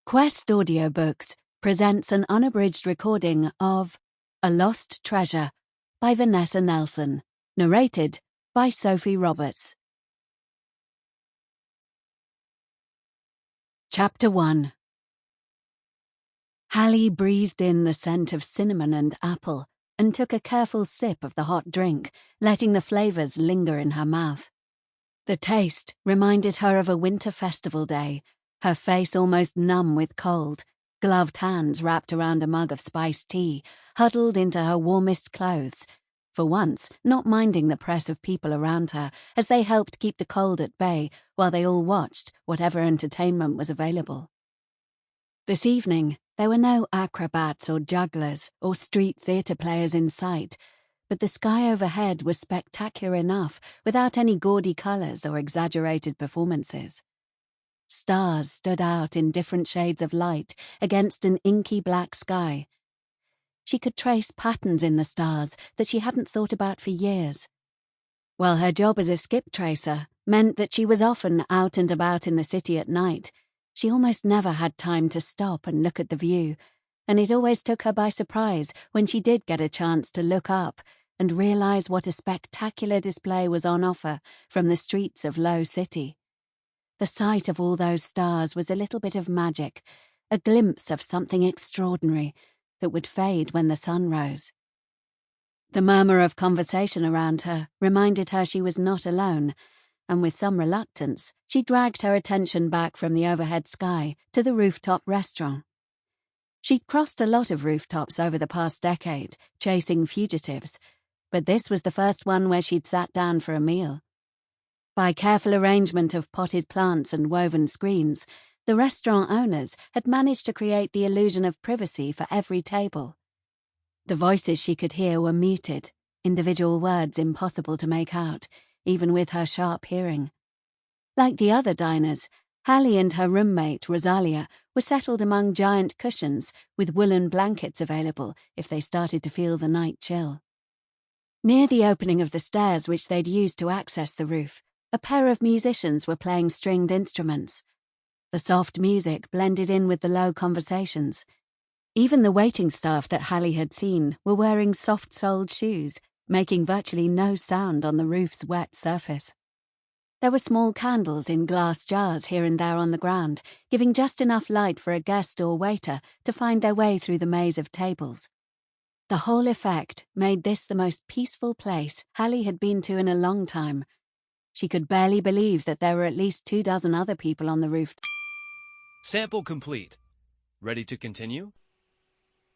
Quest Audiobooks presents an unabridged recording of A Lost Treasure by Vanessa Nelson, narrated by Sophie Roberts. Chapter 1. Hallie breathed in the scent of cinnamon and apple and took a careful sip of the hot drink, letting the flavors linger in her mouth. The taste reminded her of a winter festival day, her face almost numb with cold, gloved hands wrapped around a mug of spiced tea, huddled into her warmest clothes, for once not minding the press of people around her as they helped keep the cold at bay while they all watched whatever entertainment was available. This evening, there were no acrobats or jugglers or street theatre players in sight, but the sky overhead was spectacular enough without any gaudy colours or exaggerated performances. Stars stood out in different shades of light against an inky black sky. She could trace patterns in the stars that she hadn't thought about for years. While her job as a skip tracer meant that she was often out and about in the city at night, she almost never had time to stop and look at the view, and it always took her by surprise when she did get a chance to look up and realize what a spectacular display was on offer from the streets of Low City. The sight of all those stars was a little bit of magic, a glimpse of something extraordinary that would fade when the sun rose. The murmur of conversation around her reminded her she was not alone, and with some reluctance, she dragged her attention back from the overhead sky to the rooftop restaurant. She'd crossed a lot of rooftops over the past decade, chasing fugitives, but this was the first one where she'd sat down for a meal. By careful arrangement of potted plants and woven screens, the restaurant owners had managed to create the illusion of privacy for every table. The voices she could hear were muted, individual words impossible to make out, even with her sharp hearing. Like the other diners, Hallie and her roommate, Rosalia, were settled among giant cushions with woolen blankets available if they started to feel the night chill. Near the opening of the stairs which they'd used to access the roof, a pair of musicians were playing stringed instruments. The soft music blended in with the low conversations. Even the waiting staff that Hallie had seen were wearing soft-soled shoes, making virtually no sound on the roof's wet surface. There were small candles in glass jars here and there on the ground, giving just enough light for a guest or waiter to find their way through the maze of tables. The whole effect made this the most peaceful place Hallie had been to in a long time. She could barely believe that there were at least 24 other people on the roof. Sample complete. Ready to continue?